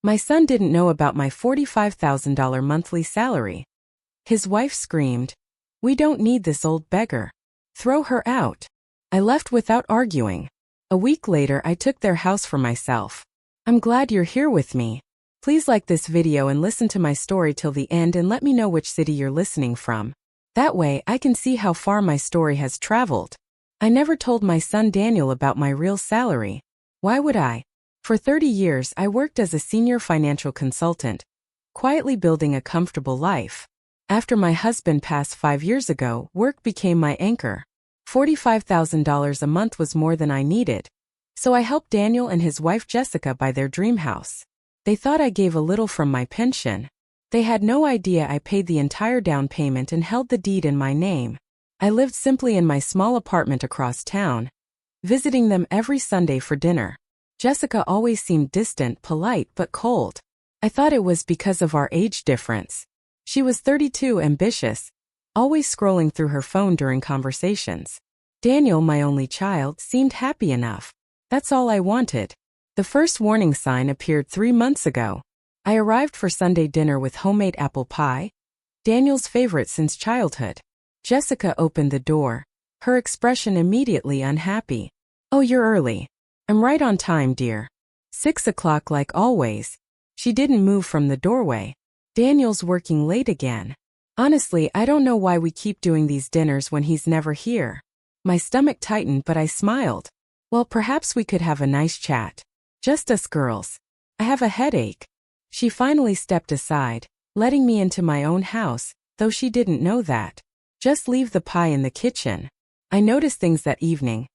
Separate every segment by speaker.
Speaker 1: My son didn't know about my $45,000 monthly salary. His wife screamed, "We don't need this old beggar. Throw her out." I left without arguing. A week later, I took their house for myself. I'm glad you're here with me. Please like this video and listen to my story till the end and let me know which city you're listening from. That way, I can see how far my story has traveled. I never told my son Daniel about my real salary. Why would I? For 30 years, I worked as a senior financial consultant, quietly building a comfortable life. After my husband passed 5 years ago, work became my anchor. $45,000 a month was more than I needed. So I helped Daniel and his wife Jessica buy their dream house. They thought I gave a little from my pension. They had no idea I paid the entire down payment and held the deed in my name. I lived simply in my small apartment across town, visiting them every Sunday for dinner. Jessica always seemed distant, polite, but cold. I thought it was because of our age difference. She was 32, ambitious, always scrolling through her phone during conversations. Daniel, my only child, seemed happy enough. That's all I wanted. The first warning sign appeared 3 months ago. I arrived for Sunday dinner with homemade apple pie, Daniel's favorite since childhood. Jessica opened the door, her expression immediately unhappy. "Oh, you're early." "I'm right on time, dear." 6 o'clock like always. She didn't move from the doorway. "Daniel's working late again. Honestly, I don't know why we keep doing these dinners when he's never here." My stomach tightened, but I smiled. "Well, perhaps we could have a nice chat. Just us girls. I have a headache." She finally stepped aside, letting me into my own house, though she didn't know that. "Just leave the pie in the kitchen." I noticed things that evening.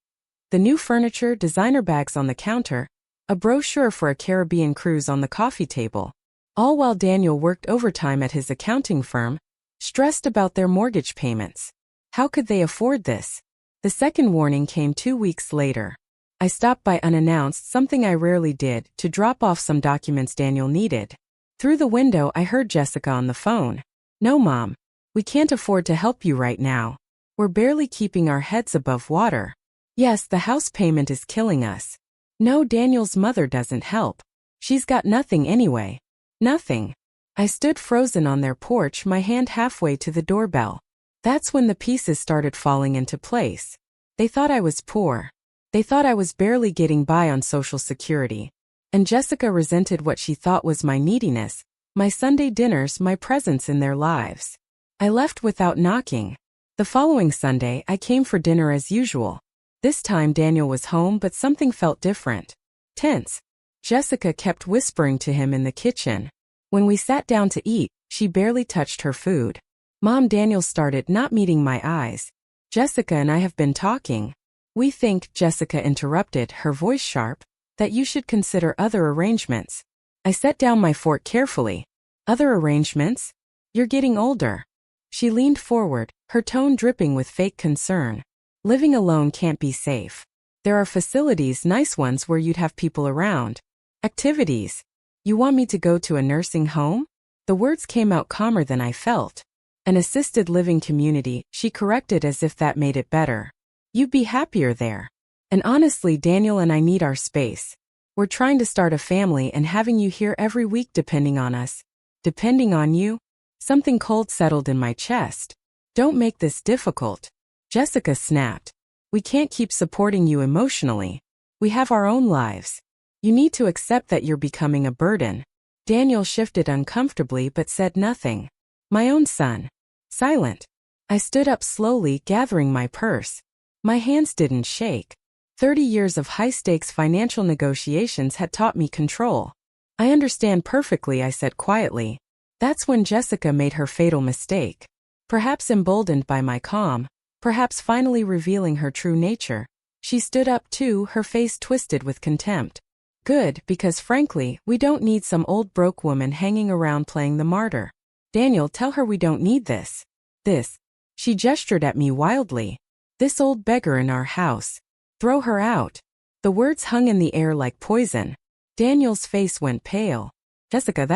Speaker 1: The new furniture, designer bags on the counter, a brochure for a Caribbean cruise on the coffee table. All while Daniel worked overtime at his accounting firm, stressed about their mortgage payments. How could they afford this? The second warning came 2 weeks later. I stopped by unannounced, something I rarely did, to drop off some documents Daniel needed. Through the window, I heard Jessica on the phone. "No, Mom. We can't afford to help you right now. We're barely keeping our heads above water." "Yes, the house payment is killing us." "No, Daniel's mother doesn't help. She's got nothing anyway." "Nothing." I stood frozen on their porch, my hand halfway to the doorbell. That's when the pieces started falling into place. They thought I was poor. They thought I was barely getting by on Social Security. And Jessica resented what she thought was my neediness, my Sunday dinners, my presence in their lives. I left without knocking. The following Sunday, I came for dinner as usual. This time Daniel was home, but something felt different. Tense. Jessica kept whispering to him in the kitchen. When we sat down to eat, she barely touched her food. "Mom," Daniel started, not meeting my eyes. "Jessica and I have been talking. We think," Jessica interrupted, her voice sharp, "that you should consider other arrangements." I set down my fork carefully. "Other arrangements? You're getting older." She leaned forward, her tone dripping with fake concern. "Living alone can't be safe. There are facilities, nice ones, where you'd have people around. Activities. You want me to go to a nursing home?" The words came out calmer than I felt. "An assisted living community," she corrected as if that made it better. "You'd be happier there. And honestly, Daniel and I need our space. We're trying to start a family, and having you here every week depending on us." "Depending on you?" Something cold settled in my chest. "Don't make this difficult." Jessica snapped. "We can't keep supporting you emotionally. We have our own lives. You need to accept that you're becoming a burden." Daniel shifted uncomfortably but said nothing. "My own son." Silent. I stood up slowly, gathering my purse. My hands didn't shake. 30 years of high-stakes financial negotiations had taught me control. "I understand perfectly," I said quietly. That's when Jessica made her fatal mistake. Perhaps emboldened by my calm, perhaps finally revealing her true nature, she stood up too, her face twisted with contempt. "Good, because frankly, we don't need some old broke woman hanging around playing the martyr. Daniel, tell her we don't need this." "This." She gestured at me wildly. "This old beggar in our house. Throw her out." The words hung in the air like poison. Daniel's face went pale. "Jessica,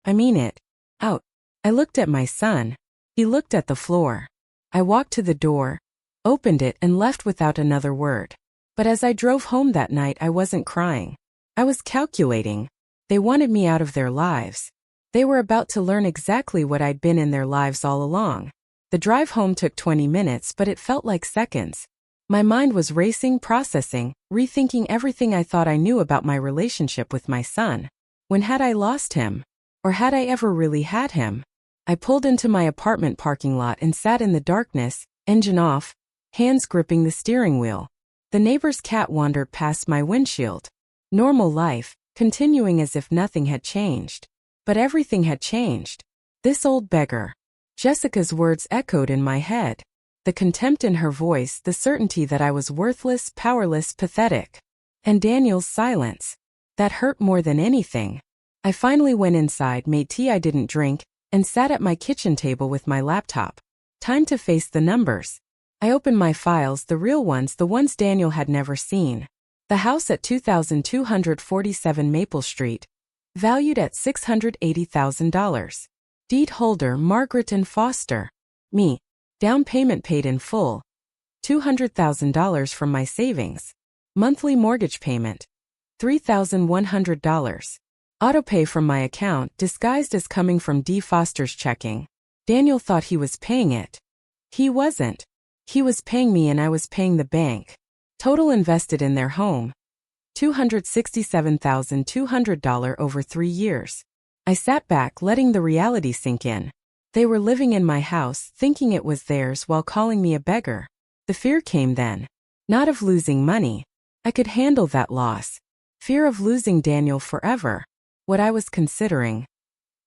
Speaker 1: I mean it. Out." I looked at my son. He looked at the floor. I walked to the door, opened it, and left without another word. But as I drove home that night, I wasn't crying. I was calculating. They wanted me out of their lives. They were about to learn exactly what I'd been in their lives all along. The drive home took 20 minutes, but it felt like seconds. My mind was racing, processing, rethinking everything I thought I knew about my relationship with my son. When had I lost him? Or had I ever really had him? I pulled into my apartment parking lot and sat in the darkness, engine off, hands gripping the steering wheel. The neighbor's cat wandered past my windshield. Normal life, continuing as if nothing had changed. But everything had changed. This old beggar. Jessica's words echoed in my head. The contempt in her voice, the certainty that I was worthless, powerless, pathetic. And Daniel's silence. That hurt more than anything. I finally went inside, made tea I didn't drink, and sat at my kitchen table with my laptop. Time to face the numbers. I opened my files, the real ones, the ones Daniel had never seen. The house at 2247 Maple Street. Valued at $680,000. Deed holder Margaret and Foster. Me. Down payment paid in full. $200,000 from my savings. Monthly mortgage payment. $3,100. Autopay from my account, disguised as coming from D. Foster's checking. Daniel thought he was paying it. He wasn't. He was paying me and I was paying the bank. Total invested in their home. $267,200 over 3 years. I sat back, letting the reality sink in. They were living in my house, thinking it was theirs while calling me a beggar. The fear came then. Not of losing money. I could handle that loss. Fear of losing Daniel forever. What I was considering.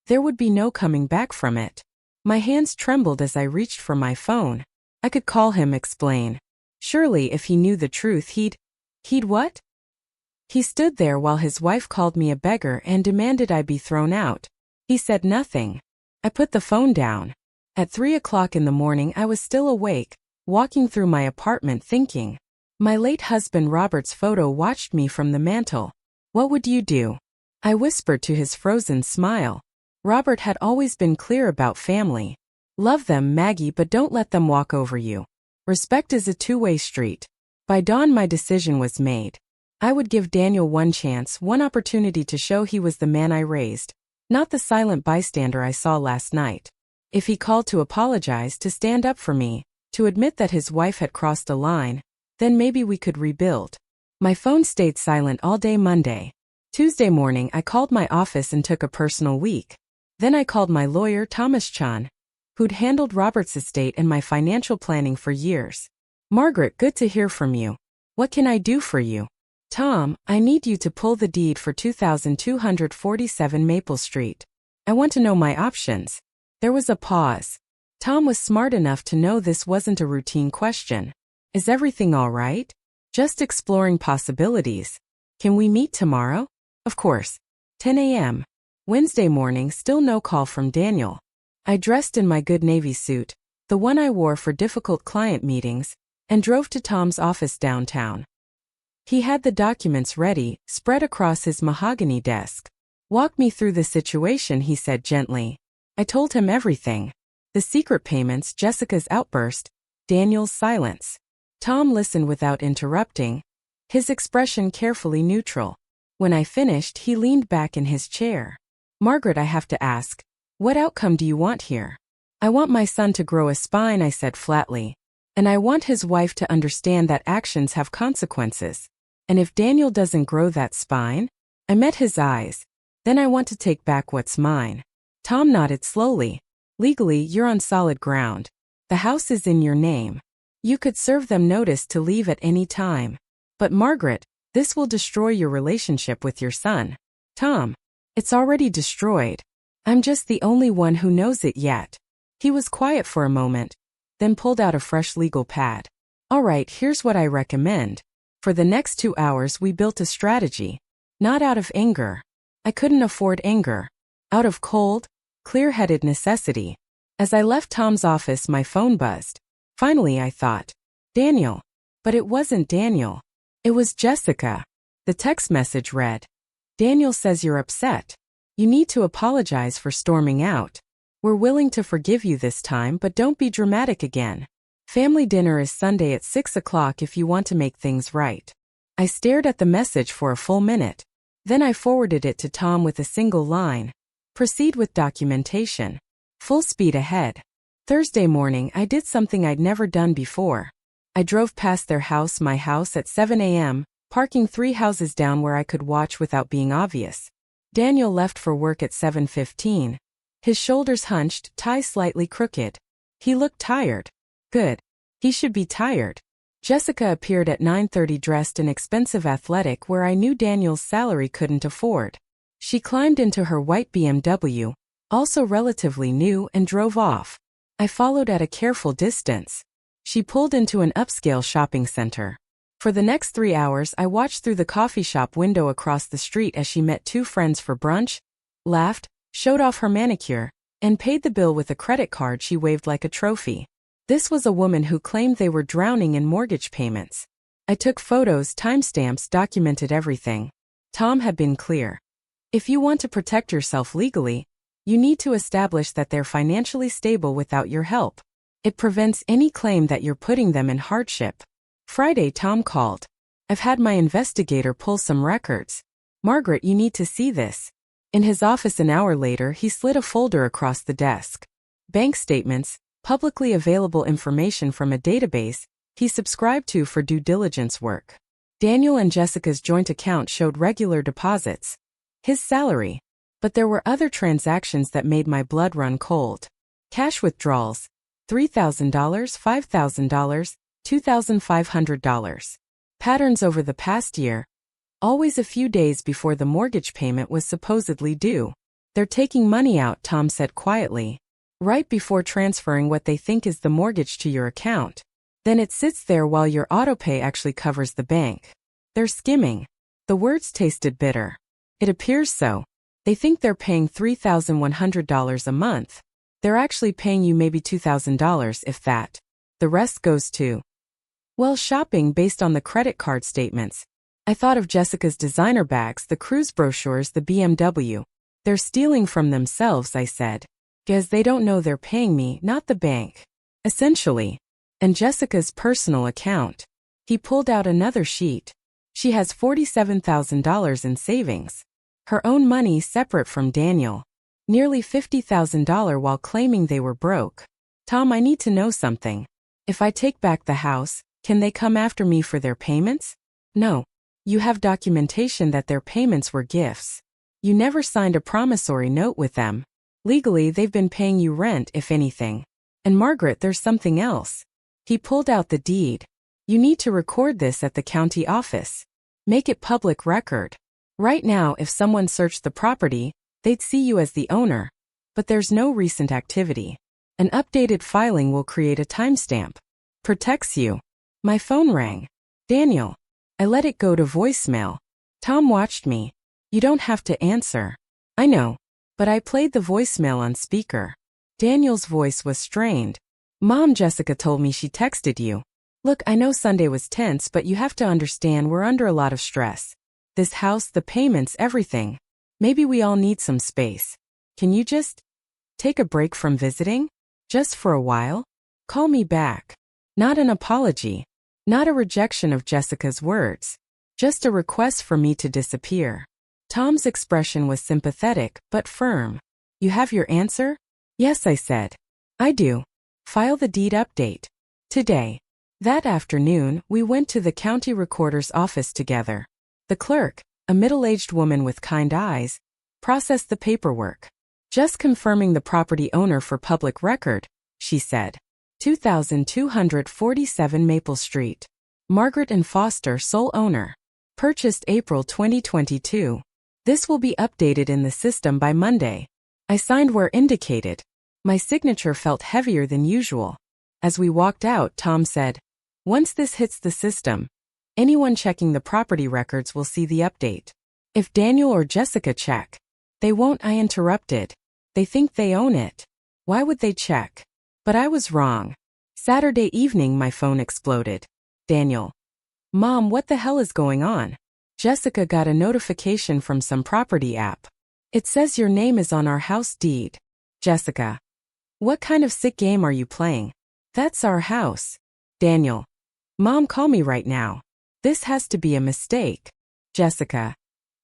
Speaker 1: There would be no coming back from it. My hands trembled as I reached for my phone. I could call him, explain. Surely if he knew the truth he'd what? He stood there while his wife called me a beggar and demanded I be thrown out. He said nothing. I put the phone down. At 3 o'clock in the morning I was still awake, walking through my apartment thinking. My late husband Robert's photo watched me from the mantel. What would you do? I whispered to his frozen smile. Robert had always been clear about family. Love them, Maggie, but don't let them walk over you. Respect is a two-way street. By dawn my decision was made. I would give Daniel one chance, one opportunity to show he was the man I raised. Not the silent bystander I saw last night. If he called to apologize, to stand up for me, to admit that his wife had crossed a line, then maybe we could rebuild. My phone stayed silent all day Monday. Tuesday morning I called my office and took a personal week. Then I called my lawyer Thomas Chan, who'd handled Robert's estate and my financial planning for years. Margaret, good to hear from you. What can I do for you? Tom, I need you to pull the deed for 2247 Maple Street. I want to know my options. There was a pause. Tom was smart enough to know this wasn't a routine question. Is everything all right? Just exploring possibilities. Can we meet tomorrow? Of course. 10 a.m. Wednesday morning, still no call from Daniel. I dressed in my good Navy suit, the one I wore for difficult client meetings, and drove to Tom's office downtown. He had the documents ready, spread across his mahogany desk. Walk me through the situation, he said gently. I told him everything. The secret payments, Jessica's outburst, Daniel's silence. Tom listened without interrupting, his expression carefully neutral. When I finished, he leaned back in his chair. Margaret, I have to ask, what outcome do you want here? I want my son to grow a spine, I said flatly. And I want his wife to understand that actions have consequences. And if Daniel doesn't grow that spine? I met his eyes. Then I want to take back what's mine. Tom nodded slowly. Legally, you're on solid ground. The house is in your name. You could serve them notice to leave at any time. But Margaret, this will destroy your relationship with your son. Tom, it's already destroyed. I'm just the only one who knows it yet. He was quiet for a moment, then pulled out a fresh legal pad. All right, here's what I recommend. For the next 2 hours we built a strategy. Not out of anger. I couldn't afford anger. Out of cold, clear-headed necessity. As I left Tom's office my phone buzzed. Finally I thought. Daniel. But it wasn't Daniel. It was Jessica. The text message read. Daniel says you're upset. You need to apologize for storming out. We're willing to forgive you this time, but don't be dramatic again. Family dinner is Sunday at 6 o'clock if you want to make things right. I stared at the message for a full minute. Then I forwarded it to Tom with a single line. Proceed with documentation. Full speed ahead. Thursday morning, I did something I'd never done before. I drove past their house, my house, at 7 a.m., parking 3 houses down where I could watch without being obvious. Daniel left for work at 7:15. His shoulders hunched, tie slightly crooked. He looked tired. Good. He should be tired. Jessica appeared at 9:30 dressed in expensive athletic where I knew Daniel's salary couldn't afford. She climbed into her white BMW, also relatively new, and drove off. I followed at a careful distance. She pulled into an upscale shopping center. For the next 3 hours, I watched through the coffee shop window across the street as she met 2 friends for brunch, laughed, showed off her manicure, and paid the bill with a credit card she waved like a trophy. This was a woman who claimed they were drowning in mortgage payments. I took photos, timestamps, documented everything. Tom had been clear. If you want to protect yourself legally, you need to establish that they're financially stable without your help. It prevents any claim that you're putting them in hardship. Friday, Tom called. I've had my investigator pull some records. Margaret, you need to see this. In his office an hour later, he slid a folder across the desk. Bank statements, publicly available information from a database he subscribed to for due diligence work. Daniel and Jessica's joint account showed regular deposits. His salary. But there were other transactions that made my blood run cold. Cash withdrawals. $3,000, $5,000, $2,500. Patterns over the past year. Always a few days before the mortgage payment was supposedly due. They're taking money out, Tom said quietly. Right before transferring what they think is the mortgage to your account. Then it sits there while your autopay actually covers the bank. They're skimming. The words tasted bitter. It appears so. They think they're paying $3,100 a month. They're actually paying you maybe $2,000 if that. The rest goes to, well, shopping based on the credit card statements. I thought of Jessica's designer bags, the cruise brochures, the BMW. They're stealing from themselves, I said. Because they don't know they're paying me, not the bank. Essentially. And Jessica's personal account. He pulled out another sheet. She has $47,000 in savings. Her own money separate from Daniel. Nearly $50,000 while claiming they were broke. Tom, I need to know something. If I take back the house, can they come after me for their payments? No. You have documentation that their payments were gifts. You never signed a promissory note with them. Legally, they've been paying you rent, if anything. And Margaret, there's something else. He pulled out the deed. You need to record this at the county office. Make it public record. Right now, if someone searched the property, they'd see you as the owner. But there's no recent activity. An updated filing will create a timestamp. Protects you. My phone rang. Daniel. I let it go to voicemail. Tom watched me. You don't have to answer. I know. But I played the voicemail on speaker. Daniel's voice was strained. Mom, Jessica told me she texted you. Look, I know Sunday was tense, but you have to understand we're under a lot of stress. This house, the payments, everything. Maybe we all need some space. Can you just take a break from visiting? Just for a while? Call me back. Not an apology. Not a rejection of Jessica's words. Just a request for me to disappear. Tom's expression was sympathetic, but firm. You have your answer? Yes, I said. I do. File the deed update. Today. That afternoon, we went to the county recorder's office together. The clerk, a middle-aged woman with kind eyes, processed the paperwork. Just confirming the property owner for public record, she said. 2247 Maple Street. Margaret and Foster, sole owner. Purchased April 2022. This will be updated in the system by Monday. I signed where indicated. My signature felt heavier than usual. As we walked out, Tom said, once this hits the system, anyone checking the property records will see the update. If Daniel or Jessica check, they won't. I interrupted. They think they own it. Why would they check? But I was wrong. Saturday evening my phone exploded. Daniel. Mom, what the hell is going on? Jessica got a notification from some property app. It says your name is on our house deed. Jessica. What kind of sick game are you playing? That's our house. Daniel. Mom, call me right now. This has to be a mistake. Jessica.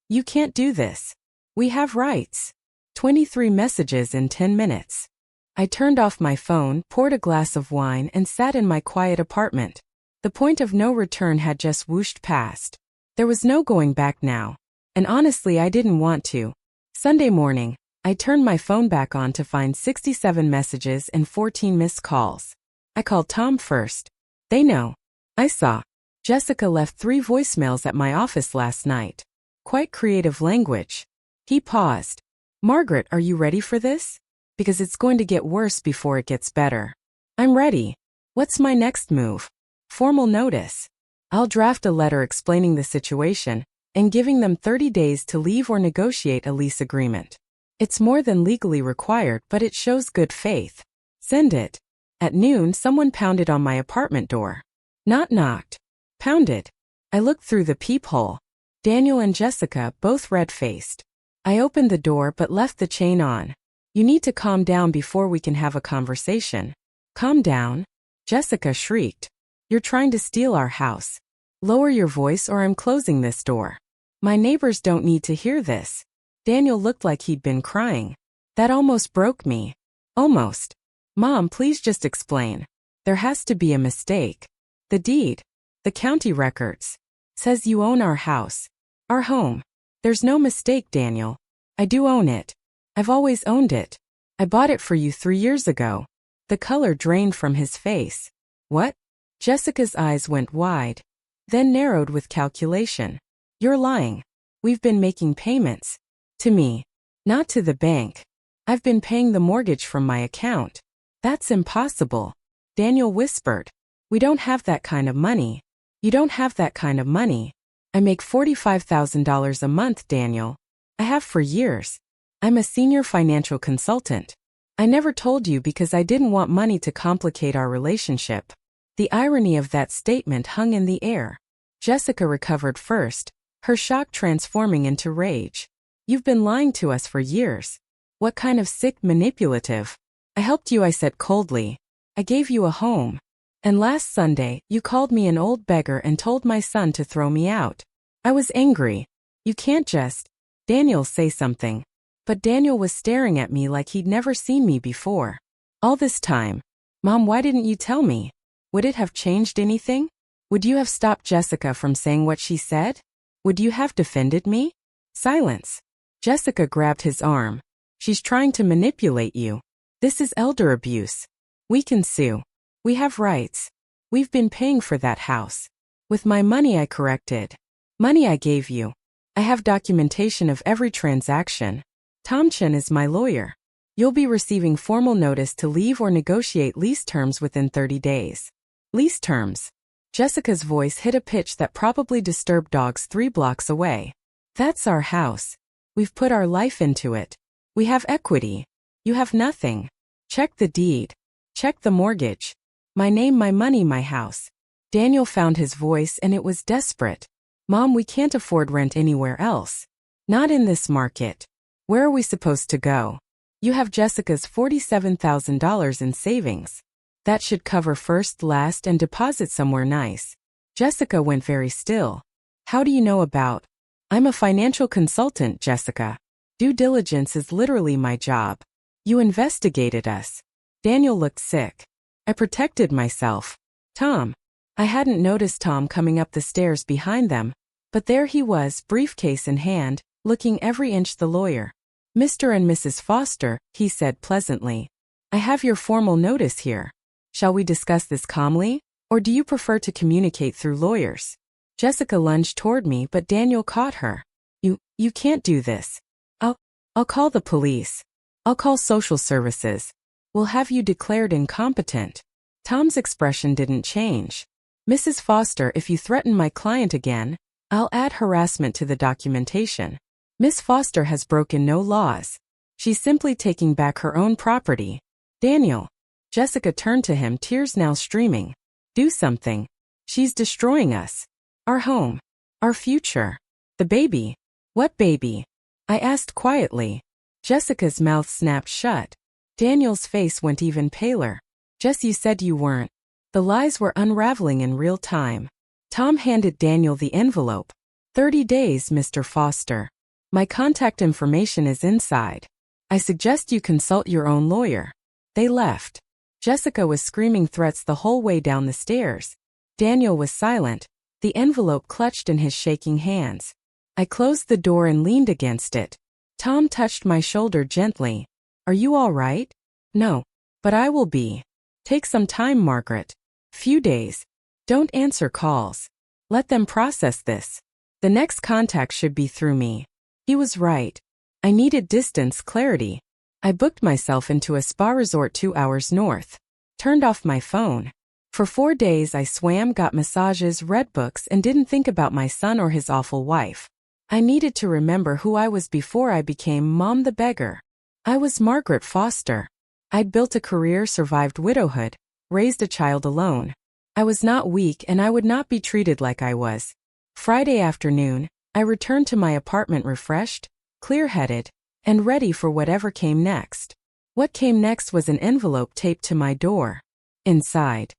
Speaker 1: You can't do this. We have rights. 23 messages in 10 minutes. I turned off my phone, poured a glass of wine, and sat in my quiet apartment. The point of no return had just whooshed past. There was no going back now. And honestly, I didn't want to. Sunday morning, I turned my phone back on to find 67 messages and 14 missed calls. I called Tom first. They know. I saw. Jessica left 3 voicemails at my office last night. Quite creative language. He paused. Margaret, are you ready for this? Because it's going to get worse before it gets better. I'm ready. What's my next move? Formal notice. I'll draft a letter explaining the situation and giving them 30 days to leave or negotiate a lease agreement. It's more than legally required, but it shows good faith. Send it. At noon, someone pounded on my apartment door. Not knocked. Pounded. I looked through the peephole. Daniel and Jessica, both red-faced. I opened the door but left the chain on. You need to calm down before we can have a conversation. Calm down? Jessica shrieked. You're trying to steal our house. Lower your voice or I'm closing this door. My neighbors don't need to hear this. Daniel looked like he'd been crying. That almost broke me. Almost. Mom, please just explain. There has to be a mistake. The deed. The county records. Says you own our house. Our home. There's no mistake, Daniel. I do own it. I've always owned it. I bought it for you 3 years ago. The color drained from his face. What? Jessica's eyes went wide, then narrowed with calculation. You're lying. We've been making payments. To me. Not to the bank. I've been paying the mortgage from my account. That's impossible. Daniel whispered. We don't have that kind of money. You don't have that kind of money. I make $45,000 a month, Daniel. I have for years. I'm a senior financial consultant. I never told you because I didn't want money to complicate our relationship. The irony of that statement hung in the air. Jessica recovered first, her shock transforming into rage. You've been lying to us for years. What kind of sick manipulative? I helped you, I said coldly. I gave you a home. And last Sunday, you called me an old beggar and told my son to throw me out. I was angry. You can't just. Daniel, say something. But Daniel was staring at me like he'd never seen me before. All this time. Mom, why didn't you tell me? Would it have changed anything? Would you have stopped Jessica from saying what she said? Would you have defended me? Silence. Jessica grabbed his arm. She's trying to manipulate you. This is elder abuse. We can sue. We have rights. We've been paying for that house. With my money, I corrected. Money I gave you. I have documentation of every transaction. Tom Chen is my lawyer. You'll be receiving formal notice to leave or negotiate lease terms within 30 days. Lease terms. Jessica's voice hit a pitch that probably disturbed dogs 3 blocks away. That's our house. We've put our life into it. We have equity. You have nothing. Check the deed. Check the mortgage. My name, my money, my house. Daniel found his voice and it was desperate. Mom, we can't afford rent anywhere else. Not in this market. Where are we supposed to go? You have Jessica's $47,000 in savings. That should cover first, last, and deposit somewhere nice. Jessica went very still. How do you know about? I'm a financial consultant, Jessica. Due diligence is literally my job. You investigated us. Daniel looked sick. I protected myself. Tom. I hadn't noticed Tom coming up the stairs behind them, but there he was, briefcase in hand, looking every inch the lawyer. Mr. and Mrs. Foster, he said pleasantly. I have your formal notice here. Shall we discuss this calmly, or do you prefer to communicate through lawyers? Jessica lunged toward me, but Daniel caught her. You can't do this. I'll call the police. I'll call social services. We'll have you declared incompetent. Tom's expression didn't change. Mrs. Foster, if you threaten my client again, I'll add harassment to the documentation. Miss Foster has broken no laws. She's simply taking back her own property. Daniel. Jessica turned to him, tears now streaming. Do something. She's destroying us. Our home. Our future. The baby. What baby? I asked quietly. Jessica's mouth snapped shut. Daniel's face went even paler. Jess, you said you weren't. The lies were unraveling in real time. Tom handed Daniel the envelope. 30 days, Mr. Foster. My contact information is inside. I suggest you consult your own lawyer. They left. Jessica was screaming threats the whole way down the stairs. Daniel was silent, the envelope clutched in his shaking hands. I closed the door and leaned against it. Tom touched my shoulder gently. Are you all right? No. But I will be. Take some time, Margaret. Few days. Don't answer calls. Let them process this. The next contact should be through me. He was right. I needed distance clarity. I booked myself into a spa resort 2 hours north. Turned off my phone. For 4 days I swam, got massages, read books, and didn't think about my son or his awful wife. I needed to remember who I was before I became Mom the beggar. I was Margaret Foster. I'd built a career, survived widowhood, raised a child alone. I was not weak, and I would not be treated like I was. Friday afternoon, I returned to my apartment refreshed, clear-headed, and ready for whatever came next. What came next was an envelope taped to my door. Inside,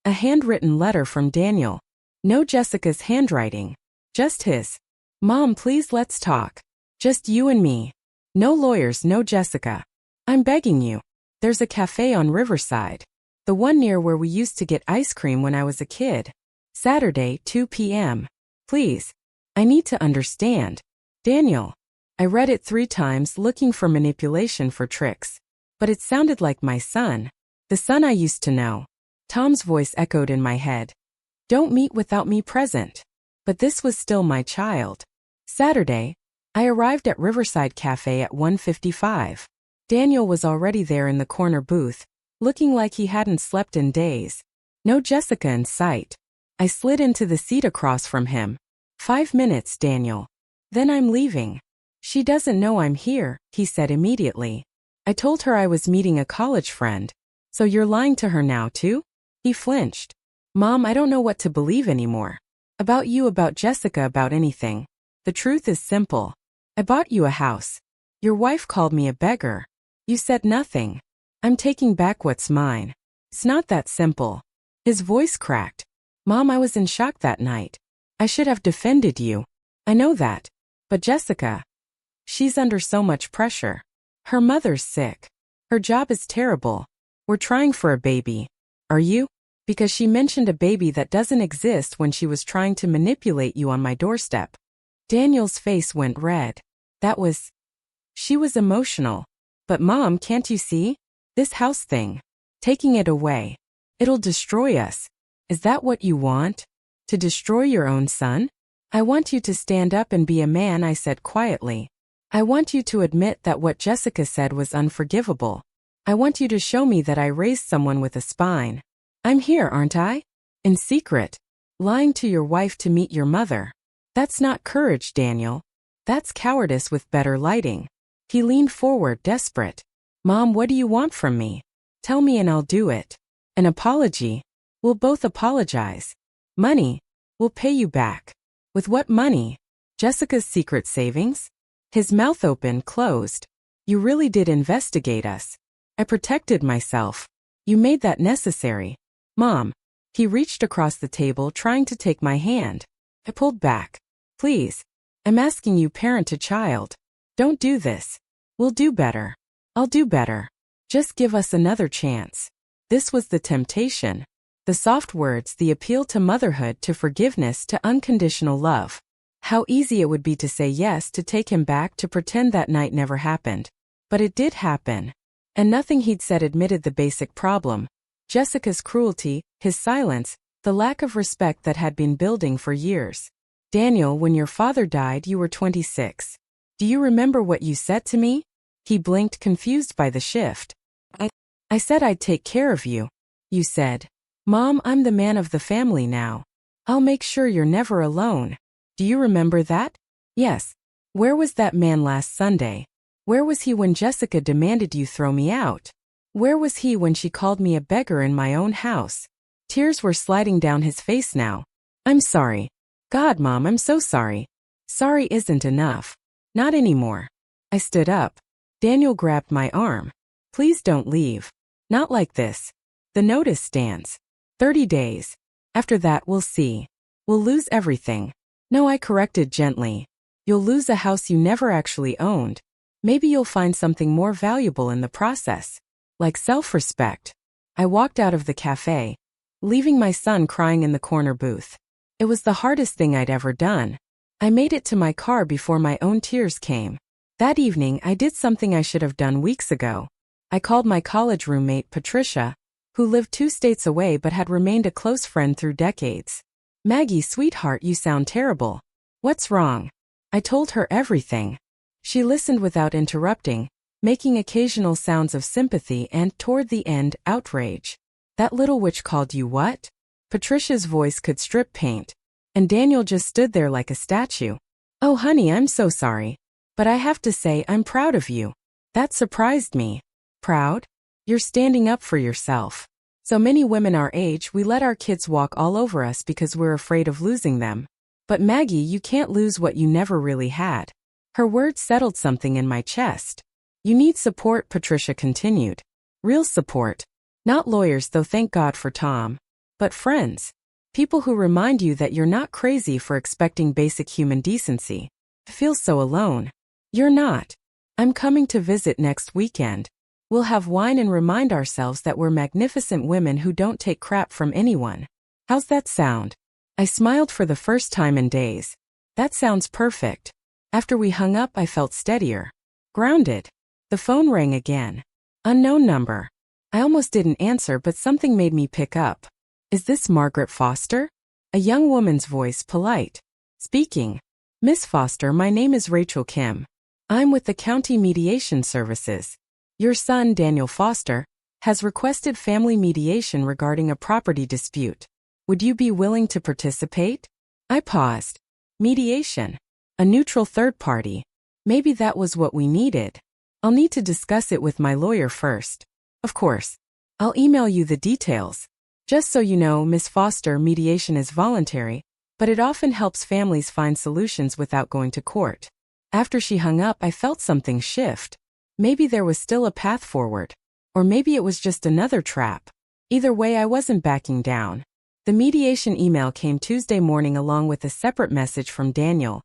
Speaker 1: a handwritten letter from Daniel. No Jessica's handwriting, just his. Mom, please let's talk. Just you and me. No lawyers, no Jessica. I'm begging you. There's a cafe on Riverside. The one near where we used to get ice cream when I was a kid. Saturday, 2 p.m. Please. I need to understand. Daniel. I read it 3 times looking for manipulation, for tricks. But it sounded like my son. The son I used to know. Tom's voice echoed in my head. Don't meet without me present. But this was still my child. Saturday, I arrived at Riverside Cafe at 1:55. Daniel was already there in the corner booth, looking like he hadn't slept in days. No Jessica in sight. I slid into the seat across from him. 5 minutes, Daniel. Then I'm leaving. She doesn't know I'm here, he said immediately. I told her I was meeting a college friend. So you're lying to her now, too? He flinched. Mom, I don't know what to believe anymore. About you, about Jessica, about anything. The truth is simple. I bought you a house. Your wife called me a beggar. You said nothing. I'm taking back what's mine. It's not that simple. His voice cracked. Mom, I was in shock that night. I should have defended you. I know that. But Jessica, she's under so much pressure. Her mother's sick. Her job is terrible. We're trying for a baby. Are you? Because she mentioned a baby that doesn't exist when she was trying to manipulate you on my doorstep. Daniel's face went red. That was... She was emotional. But Mom, can't you see? This house thing. Taking it away. It'll destroy us. Is that what you want? To destroy your own son? I want you to stand up and be a man, I said quietly. I want you to admit that what Jessica said was unforgivable. I want you to show me that I raised someone with a spine. I'm here, aren't I? In secret. Lying to your wife to meet your mother. That's not courage, Daniel. That's cowardice with better lighting. He leaned forward, desperate. Mom, what do you want from me? Tell me and I'll do it. An apology? We'll both apologize. Money? We'll pay you back. With what money? Jessica's secret savings? His mouth open, closed. You really did investigate us. I protected myself. You made that necessary. Mom. He reached across the table, trying to take my hand. I pulled back. Please. I'm asking you, parent to child. Don't do this. We'll do better. I'll do better. Just give us another chance. This was the temptation. The soft words, the appeal to motherhood, to forgiveness, to unconditional love. How easy it would be to say yes, to take him back, to pretend that night never happened. But it did happen. And nothing he'd said admitted the basic problem. Jessica's cruelty, his silence, the lack of respect that had been building for years. Daniel, when your father died, you were 26. Do you remember what you said to me? He blinked, confused by the shift. I said I'd take care of you. You said, Mom, I'm the man of the family now. I'll make sure you're never alone. Do you remember that? Yes. Where was that man last Sunday? Where was he when Jessica demanded you throw me out? Where was he when she called me a beggar in my own house? Tears were sliding down his face now. I'm sorry. God, Mom, I'm so sorry. Sorry isn't enough. Not anymore. I stood up. Daniel grabbed my arm. Please don't leave. Not like this. The notice stands. 30 days. After that, we'll see. We'll lose everything. No, I corrected gently. You'll lose a house you never actually owned. Maybe you'll find something more valuable in the process, like self-respect. I walked out of the cafe, leaving my son crying in the corner booth. It was the hardest thing I'd ever done. I made it to my car before my own tears came. That evening, I did something I should have done weeks ago. I called my college roommate, Patricia, who lived 2 states away but had remained a close friend through decades. "Maggie, sweetheart, you sound terrible. What's wrong?" I told her everything. She listened without interrupting, making occasional sounds of sympathy and, toward the end, outrage. "That little witch called you what?" Patricia's voice could strip paint, and Daniel just stood there like a statue. "Oh honey, I'm so sorry. But I have to say I'm proud of you." That surprised me. "Proud? You're standing up for yourself. So many women our age, we let our kids walk all over us because we're afraid of losing them. But Maggie, you can't lose what you never really had." Her words settled something in my chest. "You need support," Patricia continued. "Real support. Not lawyers, though, thank God for Tom. But friends. People who remind you that you're not crazy for expecting basic human decency. I feel so alone." "You're not. I'm coming to visit next weekend. We'll have wine and remind ourselves that we're magnificent women who don't take crap from anyone. How's that sound?" I smiled for the first time in days. "That sounds perfect." After we hung up, I felt steadier. Grounded. The phone rang again. Unknown number. I almost didn't answer, but something made me pick up. "Is this Margaret Foster?" A young woman's voice, polite. "Speaking. Miss Foster, my name is Rachel Kim. I'm with the County Mediation Services. Your son, Daniel Foster, has requested family mediation regarding a property dispute. Would you be willing to participate?" I paused. Mediation. A neutral third party. Maybe that was what we needed. "I'll need to discuss it with my lawyer first." "Of course. I'll email you the details. Just so you know, Miss Foster, mediation is voluntary, but it often helps families find solutions without going to court." After she hung up, I felt something shift. Maybe there was still a path forward. Or maybe it was just another trap. Either way, I wasn't backing down. The mediation email came Tuesday morning along with a separate message from Daniel.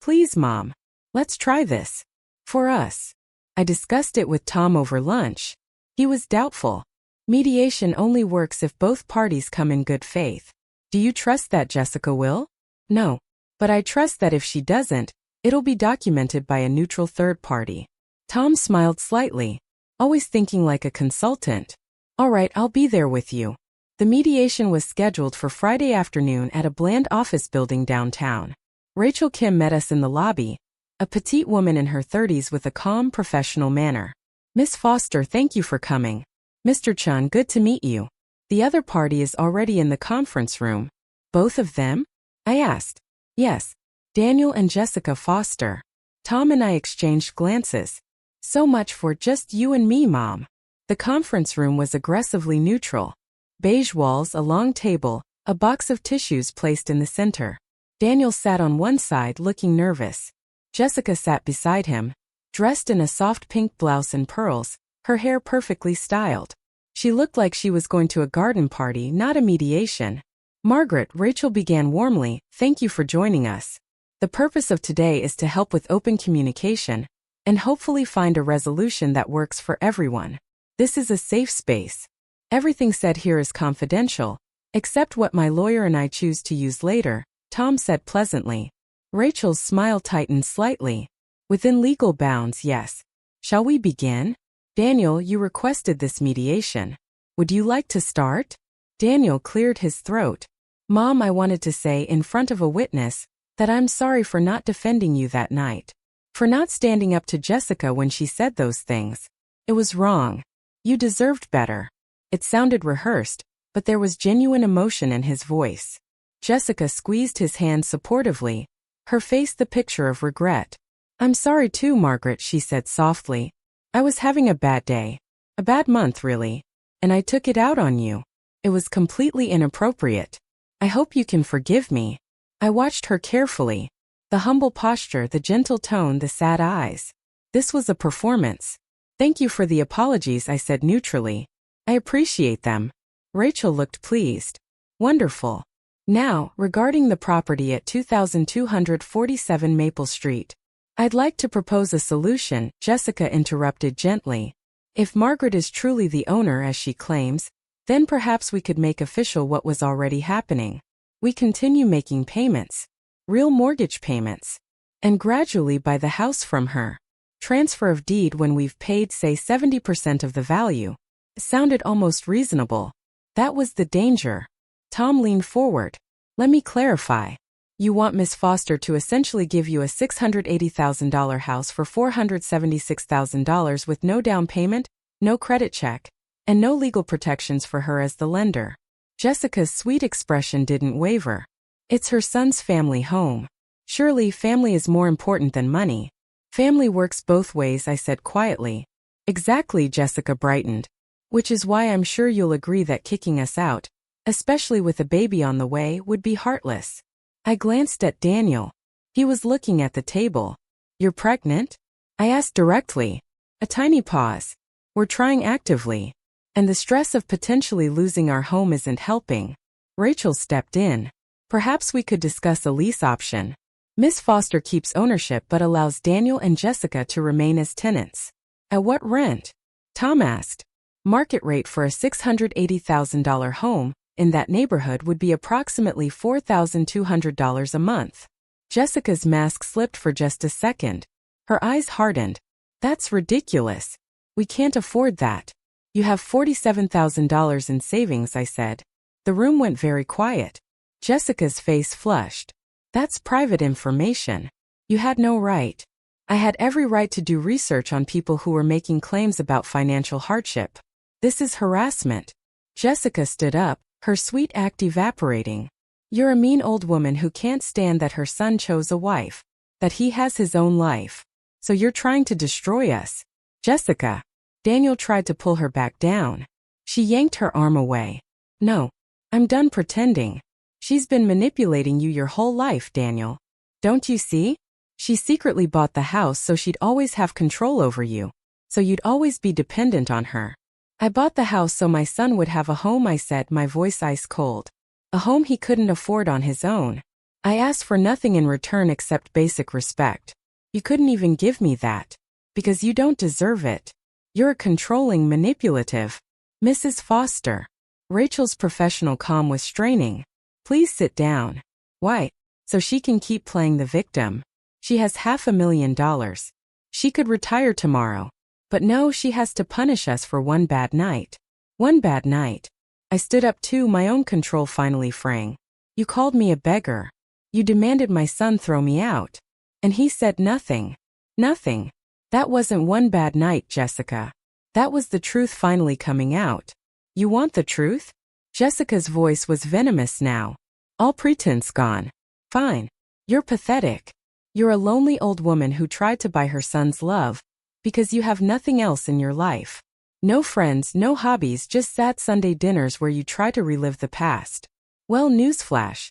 Speaker 1: "Please, Mom. Let's try this. For us." I discussed it with Tom over lunch. He was doubtful. "Mediation only works if both parties come in good faith." "Do you trust that Jessica will?" "No. But I trust that if she doesn't, it'll be documented by a neutral third party." Tom smiled slightly. "Always thinking like a consultant." "All right, I'll be there with you." The mediation was scheduled for Friday afternoon at a bland office building downtown. Rachel Kim met us in the lobby, a petite woman in her 30s with a calm, professional manner. "Miss Foster, thank you for coming. Mr. Chun, good to meet you." "The other party is already in the conference room." "Both of them?" I asked. "Yes. Daniel and Jessica Foster." Tom and I exchanged glances. "So much for just you and me, Mom." The conference room was aggressively neutral. Beige walls, a long table, a box of tissues placed in the center. Daniel sat on one side, looking nervous. Jessica sat beside him, dressed in a soft pink blouse and pearls, her hair perfectly styled. She looked like she was going to a garden party, not a mediation. "Margaret," Rachel began warmly, "thank you for joining us. The purpose of today is to help with open communication and hopefully find a resolution that works for everyone. This is a safe space. Everything said here is confidential, except what my lawyer and I choose to use later," Tom said pleasantly. Rachel's smile tightened slightly. "Within legal bounds, yes. Shall we begin?" "Daniel, you requested this mediation. Would you like to start?" Daniel cleared his throat. "Mom, I wanted to say in front of a witness that I'm sorry for not defending you that night. For not standing up to Jessica when she said those things. It was wrong. You deserved better." It sounded rehearsed, but there was genuine emotion in his voice. Jessica squeezed his hand supportively, her face the picture of regret. "I'm sorry too, Margaret," she said softly. "I was having a bad day. A bad month, really. And I took it out on you. It was completely inappropriate. I hope you can forgive me." I watched her carefully. The humble posture, the gentle tone, the sad eyes. This was a performance. "Thank you for the apologies," I said neutrally. "I appreciate them." Rachel looked pleased. "Wonderful. Now, regarding the property at 2247 Maple Street. I'd like to propose a solution, Jessica interrupted gently. If Margaret is truly the owner as she claims, then perhaps we could make official what was already happening. We continue making payments, real mortgage payments, and gradually buy the house from her. Transfer of deed when we've paid, say, 70% of the value. It sounded almost reasonable. That was the danger. Tom leaned forward. Let me clarify. You want Miss Foster to essentially give you a $680,000 house for $476,000 with no down payment, no credit check, and no legal protections for her as the lender. Jessica's sweet expression didn't waver. It's her son's family home. Surely family is more important than money. Family works both ways, I said quietly. Exactly, Jessica brightened. Which is why I'm sure you'll agree that kicking us out, especially with a baby on the way, would be heartless. I glanced at Daniel. He was looking at the table. You're pregnant? I asked directly. A tiny pause. We're trying actively. And the stress of potentially losing our home isn't helping. Rachel stepped in. Perhaps we could discuss a lease option. Miss Foster keeps ownership but allows Daniel and Jessica to remain as tenants. At what rent? Tom asked. Market rate for a $680,000 home in that neighborhood would be approximately $4,200 a month. Jessica's mask slipped for just a second. Her eyes hardened. That's ridiculous. We can't afford that. You have $47,000 in savings, I said. The room went very quiet. Jessica's face flushed. That's private information. You had no right. I had every right to do research on people who were making claims about financial hardship. This is harassment. Jessica stood up, her sweet act evaporating. You're a mean old woman who can't stand that her son chose a wife, that he has his own life. So you're trying to destroy us. Jessica. Daniel tried to pull her back down. She yanked her arm away. No. I'm done pretending. She's been manipulating you your whole life, Daniel. Don't you see? She secretly bought the house so she'd always have control over you. So you'd always be dependent on her. I bought the house so my son would have a home, I said, my voice ice cold. A home he couldn't afford on his own. I asked for nothing in return except basic respect. You couldn't even give me that. Because you don't deserve it. You're a controlling, manipulative. Mrs. Foster. Rachel's professional calm was straining. Please sit down. Why? So she can keep playing the victim. She has $500,000. She could retire tomorrow. But no, she has to punish us for one bad night. One bad night. I stood up too, my own control finally fraying. You called me a beggar. You demanded my son throw me out. And he said nothing. Nothing. That wasn't one bad night, Jessica. That was the truth finally coming out. You want the truth? Jessica's voice was venomous now. All pretense gone. Fine. You're pathetic. You're a lonely old woman who tried to buy her son's love. Because you have nothing else in your life. No friends, no hobbies, just sad Sunday dinners where you try to relive the past. Well, newsflash.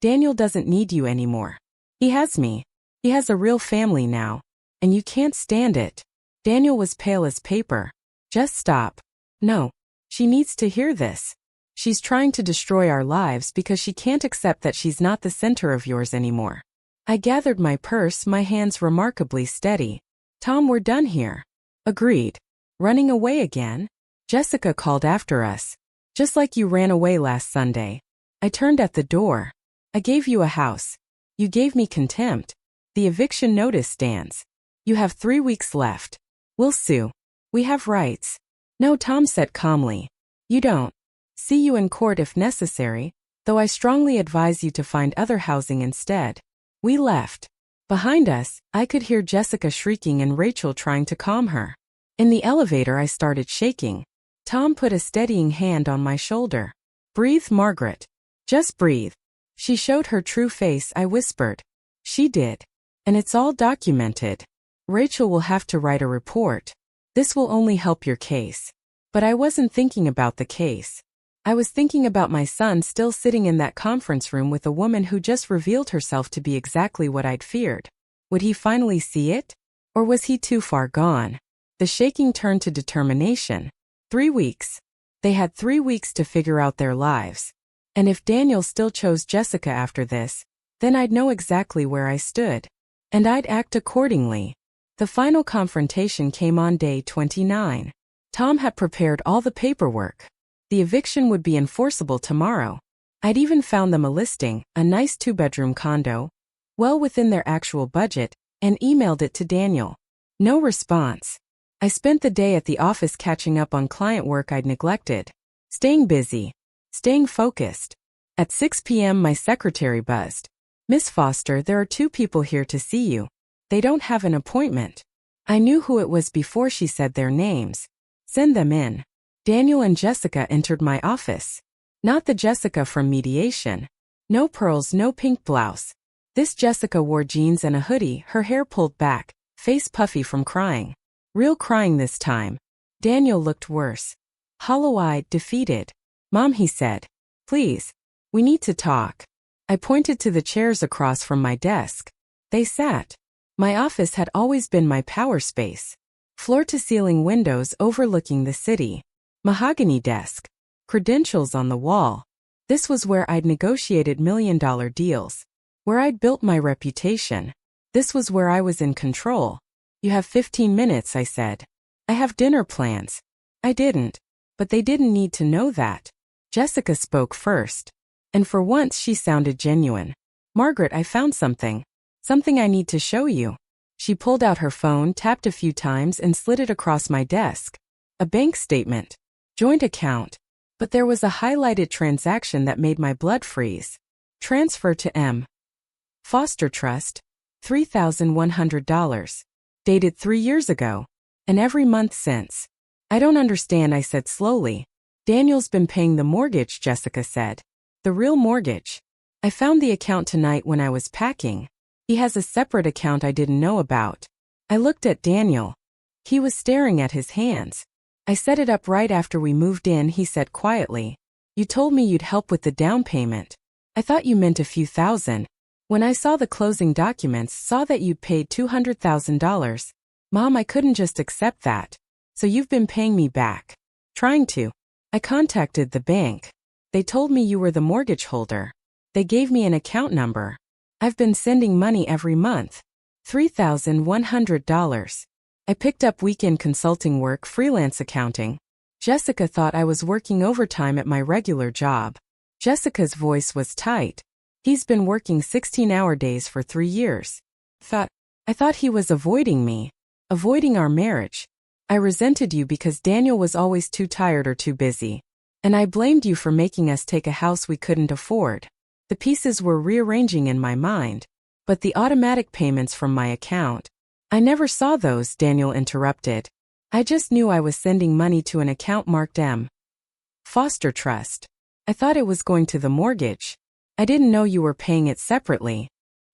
Speaker 1: Daniel doesn't need you anymore. He has me. He has a real family now. And you can't stand it. Daniel was pale as paper. Just stop. No. She needs to hear this. She's trying to destroy our lives because she can't accept that she's not the center of yours anymore. I gathered my purse, my hands remarkably steady. Tom, we're done here. Agreed. Running away again? Jessica called after us. Just like you ran away last Sunday. I turned at the door. I gave you a house. You gave me contempt. The eviction notice stands. You have 3 weeks left. We'll sue. We have rights. No, Tom said calmly. You don't. See you in court if necessary, though I strongly advise you to find other housing instead. We left. Behind us, I could hear Jessica shrieking and Rachel trying to calm her. In the elevator, I started shaking. Tom put a steadying hand on my shoulder. Breathe, Margaret. Just breathe. She showed her true face, I whispered. She did. And it's all documented. Rachel will have to write a report. This will only help your case. But I wasn't thinking about the case. I was thinking about my son still sitting in that conference room with a woman who just revealed herself to be exactly what I'd feared. Would he finally see it? Or was he too far gone? The shaking turned to determination. 3 weeks. They had 3 weeks to figure out their lives. And if Daniel still chose Jessica after this, then I'd know exactly where I stood. And I'd act accordingly. The final confrontation came on day 29. Tom had prepared all the paperwork. The eviction would be enforceable tomorrow. I'd even found them a listing, a nice 2-bedroom condo, well within their actual budget, and emailed it to Daniel. No response. I spent the day at the office catching up on client work I'd neglected. Staying busy. Staying focused. At 6 p.m. my secretary buzzed. "Miss Foster, there are 2 people here to see you. They don't have an appointment." I knew who it was before she said their names. "Send them in." Daniel and Jessica entered my office. Not the Jessica from mediation. No pearls, no pink blouse. This Jessica wore jeans and a hoodie, her hair pulled back, face puffy from crying. Real crying this time. Daniel looked worse. Hollow-eyed, defeated. "Mom," he said. "Please. We need to talk." I pointed to the chairs across from my desk. They sat. My office had always been my power space. Floor-to-ceiling windows overlooking the city. Mahogany desk. Credentials on the wall. This was where I'd negotiated million-dollar deals. Where I'd built my reputation. This was where I was in control. "You have 15 minutes, I said. "I have dinner plans." I didn't. But they didn't need to know that. Jessica spoke first. And for once she sounded genuine. "Margaret, I found something. Something I need to show you." She pulled out her phone, tapped a few times, and slid it across my desk. A bank statement. Joint account. But there was a highlighted transaction that made my blood freeze. Transfer to M. Foster Trust. $3,100. Dated 3 years ago. And every month since. "I don't understand," I said slowly. "Daniel's been paying the mortgage," Jessica said. "The real mortgage. I found the account tonight when I was packing. He has a separate account I didn't know about." I looked at Daniel. He was staring at his hands. "I set it up right after we moved in," he said quietly. "You told me you'd help with the down payment. I thought you meant a few thousand. When I saw the closing documents, saw that you'd paid $200,000. Mom, I couldn't just accept that. So you've been paying me back." "Trying to. I contacted the bank. They told me you were the mortgage holder. They gave me an account number. I've been sending money every month. $3,100. I picked up weekend consulting work, freelance accounting. Jessica thought I was working overtime at my regular job." Jessica's voice was tight. "He's been working 16-hour days for 3 years. I thought he was avoiding me. Avoiding our marriage. I resented you because Daniel was always too tired or too busy. And I blamed you for making us take a house we couldn't afford." The pieces were rearranging in my mind. "But the automatic payments from my account. I never saw those," Daniel interrupted. "I just knew I was sending money to an account marked M. Foster Trust. I thought it was going to the mortgage. I didn't know you were paying it separately.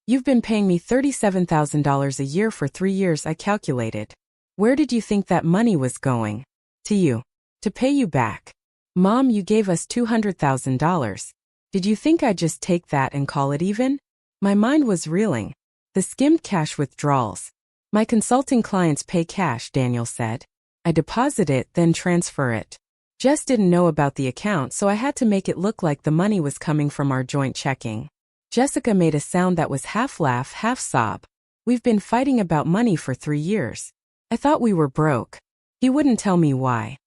Speaker 1: You've been paying me $37,000 a year for 3 years, I calculated. Where did you think that money was going?" "To you. To pay you back. Mom, you gave us $200,000. Did you think I'd just take that and call it even?" My mind was reeling. The skimmed cash withdrawals. "My consulting clients pay cash," Daniel said. "I deposit it, then transfer it. Jess didn't know about the account, so I had to make it look like the money was coming from our joint checking." Jessica made a sound that was half laugh, half sob. "We've been fighting about money for 3 years. I thought we were broke. He wouldn't tell me why.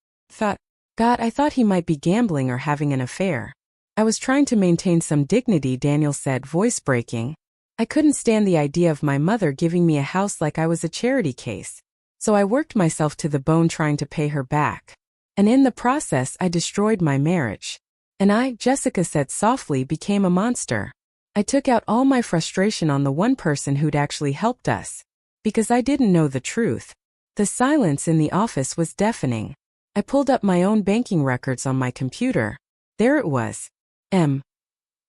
Speaker 1: God, I thought he might be gambling or having an affair. I was trying to maintain some dignity," Daniel said, voice breaking. "I couldn't stand the idea of my mother giving me a house like I was a charity case. So I worked myself to the bone trying to pay her back. And in the process, I destroyed my marriage. And I," Jessica said softly, "became a monster. I took out all my frustration on the one person who'd actually helped us. Because I didn't know the truth." The silence in the office was deafening. I pulled up my own banking records on my computer. There it was. M.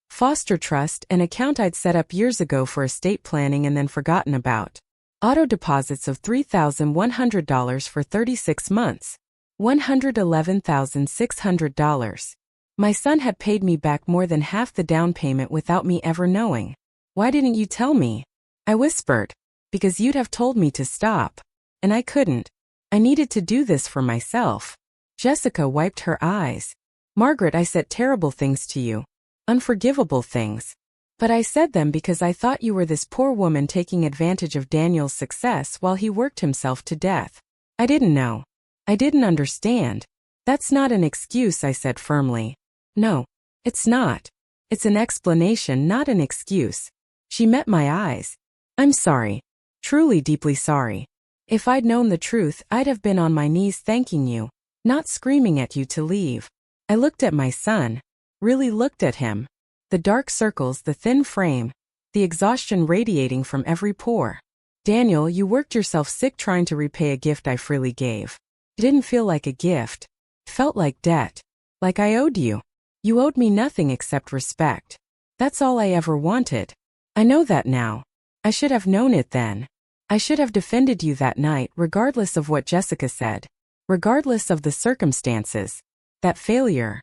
Speaker 1: Foster Trust, an account I'd set up years ago for estate planning and then forgotten about. Auto deposits of $3,100 for 36 months. $111,600. My son had paid me back more than half the down payment without me ever knowing. "Why didn't you tell me?" I whispered. "Because you'd have told me to stop. And I couldn't. I needed to do this for myself." Jessica wiped her eyes. "Margaret, I said terrible things to you. unforgivable things. But I said them because I thought you were this poor woman taking advantage of Daniel's success while he worked himself to death. I didn't know. I didn't understand. That's not an excuse, I said firmly. No, it's not. It's an explanation, not an excuse. She met my eyes. I'm sorry. Truly deeply sorry. If I'd known the truth, I'd have been on my knees thanking you, not screaming at you to leave. I looked at my son. Really looked at him. The dark circles, the thin frame, the exhaustion radiating from every pore. Daniel, you worked yourself sick trying to repay a gift I freely gave. It didn't feel like a gift. It felt like debt. Like I owed you. You owed me nothing except respect. That's all I ever wanted. I know that now. I should have known it then. I should have defended you that night, regardless of what Jessica said. Regardless of the circumstances. That failure.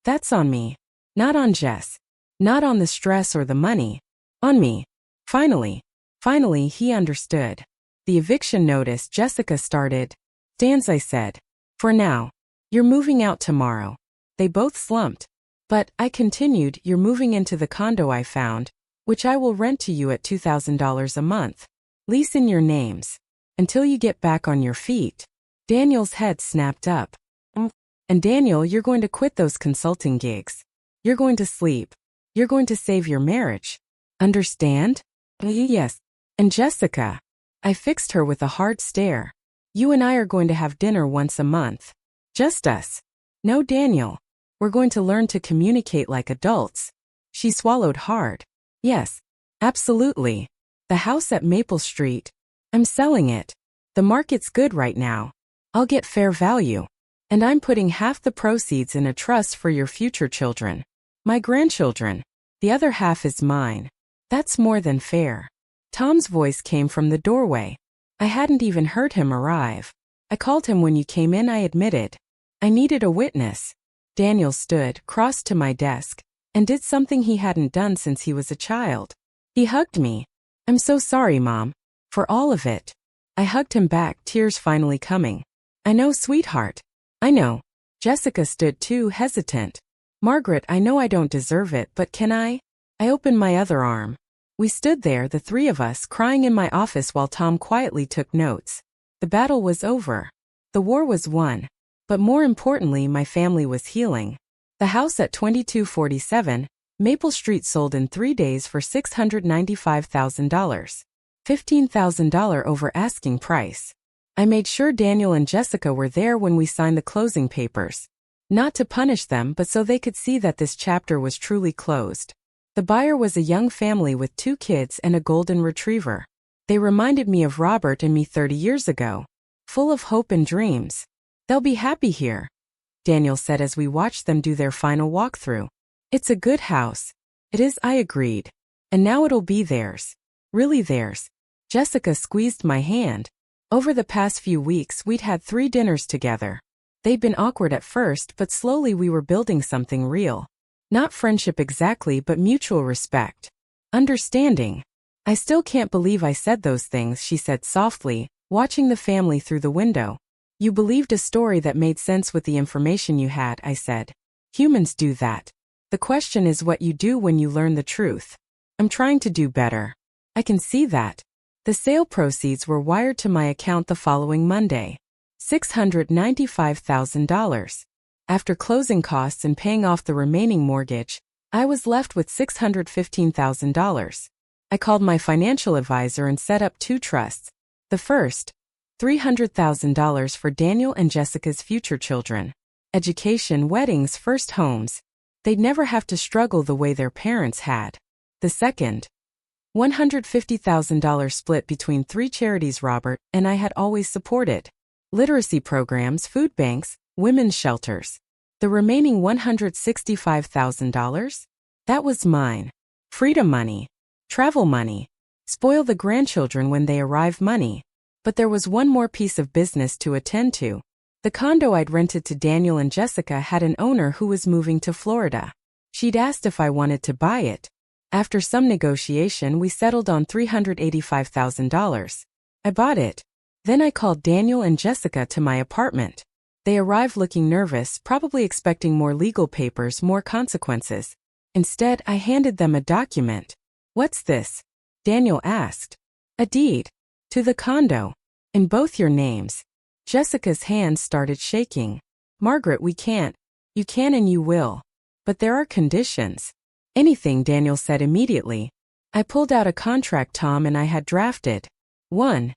Speaker 1: That's on me. Not on Jess. Not on the stress or the money. On me. Finally. Finally, he understood. The eviction notice Jessica started. Stands, I said. For now. You're moving out tomorrow. They both slumped. But, I continued, you're moving into the condo I found, which I will rent to you at $2,000 a month. Lease in your names. Until you get back on your feet. Daniel's head snapped up. And Daniel, you're going to quit those consulting gigs. You're going to sleep. You're going to save your marriage. Understand? Yes. And Jessica. I fixed her with a hard stare. You and I are going to have dinner once a month. Just us. No Daniel. We're going to learn to communicate like adults. She swallowed hard. Yes. Absolutely. The house at Maple Street. I'm selling it. The market's good right now. I'll get fair value. And I'm putting half the proceeds in a trust for your future children. My grandchildren. The other half is mine. That's more than fair. Tom's voice came from the doorway. I hadn't even heard him arrive. I called him when you came in, I admitted. I needed a witness. Daniel stood, crossed to my desk, and did something he hadn't done since he was a child. He hugged me. I'm so sorry, Mom. For all of it. I hugged him back, tears finally coming. I know, sweetheart. I know. Jessica stood too, hesitant. Margaret, I know I don't deserve it, but can I? I opened my other arm. We stood there, the three of us, crying in my office while Tom quietly took notes. The battle was over. The war was won. But more importantly, my family was healing. The house at 2247, Maple Street sold in 3 days for $695,000. $15,000 over asking price. I made sure Daniel and Jessica were there when we signed the closing papers. Not to punish them, but so they could see that this chapter was truly closed. The buyer was a young family with 2 kids and a golden retriever. They reminded me of Robert and me 30 years ago. Full of hope and dreams. They'll be happy here, Daniel said as we watched them do their final walkthrough. It's a good house. It is, I agreed. And now it'll be theirs. Really theirs. Jessica squeezed my hand. Over the past few weeks, we'd had 3 dinners together. They'd been awkward at first, but slowly we were building something real. Not friendship exactly, but mutual respect. Understanding. I still can't believe I said those things, she said softly, watching the family through the window. You believed a story that made sense with the information you had, I said. Humans do that. The question is what you do when you learn the truth. I'm trying to do better. I can see that. The sale proceeds were wired to my account the following Monday. $695,000. After closing costs and paying off the remaining mortgage, I was left with $615,000. I called my financial advisor and set up 2 trusts. The first, $300,000 for Daniel and Jessica's future children. Education, weddings, first homes. They'd never have to struggle the way their parents had. The second, $150,000 split between 3 charities Robert and I had always supported. Literacy programs, food banks, women's shelters. The remaining $165,000? That was mine. Freedom money. Travel money. Spoil the grandchildren when they arrive money. But there was one more piece of business to attend to. The condo I'd rented to Daniel and Jessica had an owner who was moving to Florida. She'd asked if I wanted to buy it. After some negotiation, we settled on $385,000. I bought it. Then I called Daniel and Jessica to my apartment. They arrived looking nervous, probably expecting more legal papers, more consequences. Instead, I handed them a document. "What's this?" Daniel asked. "A deed. To the condo. In both your names." Jessica's hands started shaking. "Margaret, we can't." "You can and you will. But there are conditions." "Anything," Daniel said immediately. I pulled out a contract Tom and I had drafted. 1.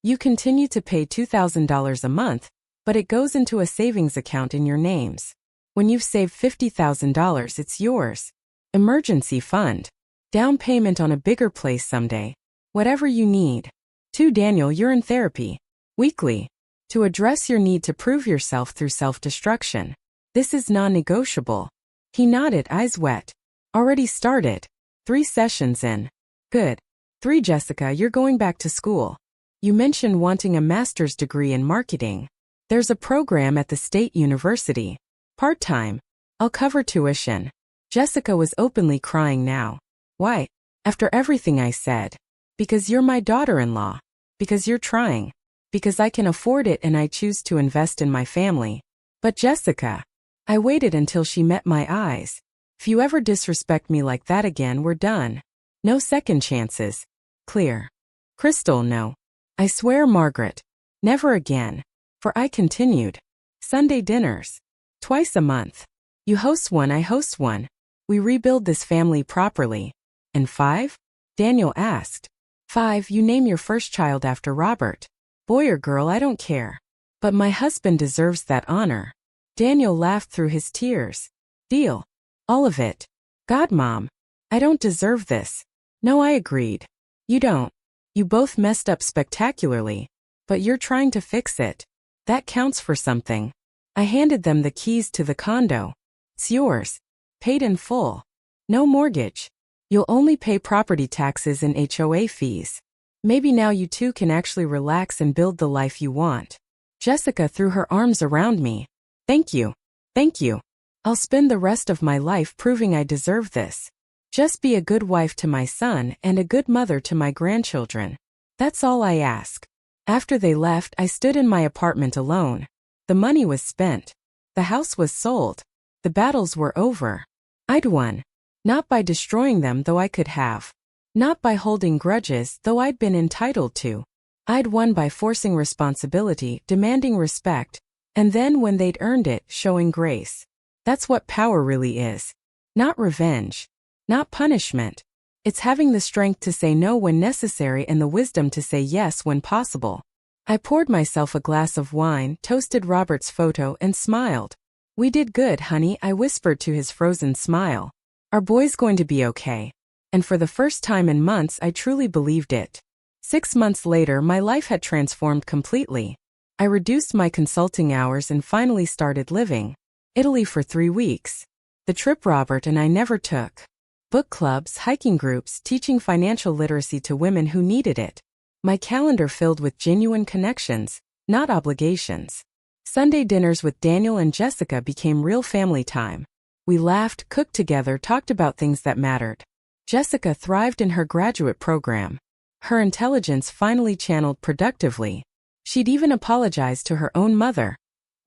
Speaker 1: You continue to pay $2,000 a month, but it goes into a savings account in your names. When you've saved $50,000, it's yours. Emergency fund. Down payment on a bigger place someday. Whatever you need. 2. Daniel, you're in therapy. Weekly. To address your need to prove yourself through self-destruction. This is non-negotiable. He nodded, eyes wet. Already started. 3 sessions in. Good. 3. Jessica, you're going back to school. You mentioned wanting a master's degree in marketing. There's a program at the state university. Part-time. I'll cover tuition. Jessica was openly crying now. Why? After everything I said. Because you're my daughter-in-law. Because you're trying. Because I can afford it and I choose to invest in my family. But Jessica. I waited until she met my eyes. If you ever disrespect me like that again, we're done. No second chances. Clear. Crystal, no. I swear, Margaret. Never again. For I continued. Sunday dinners. Twice a month. You host one, I host one. We rebuild this family properly. And 5? Daniel asked. 5. You name your first child after Robert. Boy or girl, I don't care. But my husband deserves that honor. Daniel laughed through his tears. Deal. All of it. God, Mom. I don't deserve this. No, I agreed. You don't. You both messed up spectacularly. But you're trying to fix it. That counts for something. I handed them the keys to the condo. It's yours. Paid in full. No mortgage. You'll only pay property taxes and HOA fees. Maybe now you two can actually relax and build the life you want. Jessica threw her arms around me. Thank you. Thank you. I'll spend the rest of my life proving I deserve this. Just be a good wife to my son and a good mother to my grandchildren. That's all I ask. After they left, I stood in my apartment alone. The money was spent. The house was sold. The battles were over. I'd won. Not by destroying them, though I could have. Not by holding grudges, though I'd been entitled to. I'd won by forcing responsibility, demanding respect, and then when they'd earned it, showing grace. That's what power really is. Not revenge. Not punishment. It's having the strength to say no when necessary and the wisdom to say yes when possible. I poured myself a glass of wine, toasted Robert's photo, and smiled. We did good, honey, I whispered to his frozen smile. Our boy's going to be okay. And for the first time in months, I truly believed it. 6 months later, my life had transformed completely. I reduced my consulting hours and finally started living. Italy for 3 weeks. The trip Robert and I never took. Book clubs, hiking groups, teaching financial literacy to women who needed it. My calendar filled with genuine connections, not obligations. Sunday dinners with Daniel and Jessica became real family time. We laughed, cooked together, talked about things that mattered. Jessica thrived in her graduate program. Her intelligence finally channeled productively. She'd even apologized to her own mother,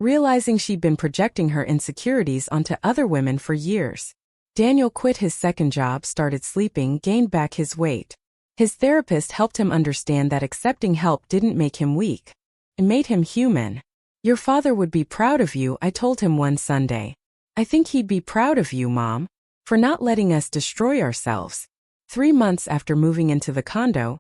Speaker 1: realizing she'd been projecting her insecurities onto other women for years. Daniel quit his second job, started sleeping, gained back his weight. His therapist helped him understand that accepting help didn't make him weak. It made him human. Your father would be proud of you, I told him one Sunday. I think he'd be proud of you, Mom, for not letting us destroy ourselves. 3 months after moving into the condo,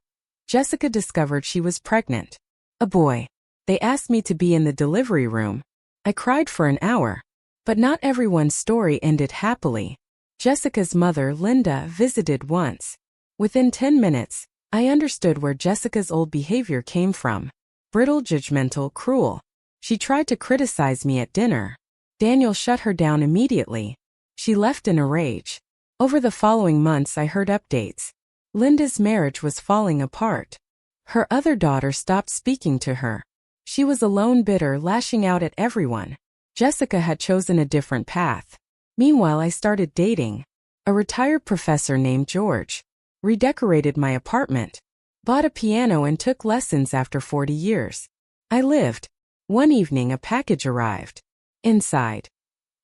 Speaker 1: Jessica discovered she was pregnant. A boy. They asked me to be in the delivery room. I cried for an hour. But not everyone's story ended happily. Jessica's mother, Linda, visited once. Within 10 minutes, I understood where Jessica's old behavior came from. Brittle, judgmental, cruel. She tried to criticize me at dinner. Daniel shut her down immediately. She left in a rage. Over the following months, I heard updates. Linda's marriage was falling apart. Her other daughter stopped speaking to her. She was alone, bitter, lashing out at everyone. Jessica had chosen a different path. Meanwhile, I started dating a retired professor named George, redecorated my apartment, bought a piano and took lessons after 40 years. I lived. One evening, a package arrived. Inside,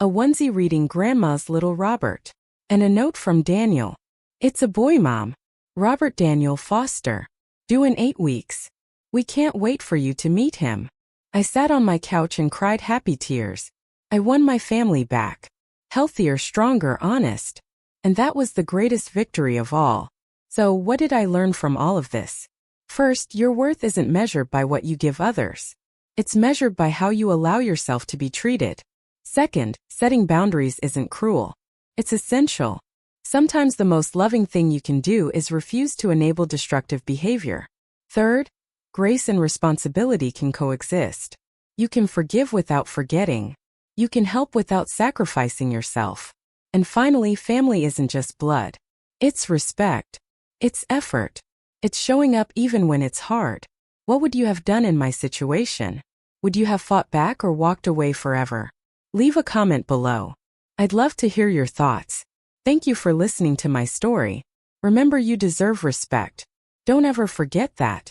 Speaker 1: a onesie reading Grandma's Little Robert. And a note from Daniel. It's a boy, Mom. Robert Daniel Foster. Due in 8 weeks. We can't wait for you to meet him. I sat on my couch and cried happy tears. I won my family back. Healthier, stronger, honest. And that was the greatest victory of all. So, what did I learn from all of this? First, your worth isn't measured by what you give others. It's measured by how you allow yourself to be treated. Second, setting boundaries isn't cruel. It's essential. Sometimes the most loving thing you can do is refuse to enable destructive behavior. Third, grace and responsibility can coexist. You can forgive without forgetting. You can help without sacrificing yourself. And finally, family isn't just blood. It's respect. It's effort. It's showing up even when it's hard. What would you have done in my situation? Would you have fought back or walked away forever? Leave a comment below. I'd love to hear your thoughts. Thank you for listening to my story. Remember, you deserve respect. Don't ever forget that.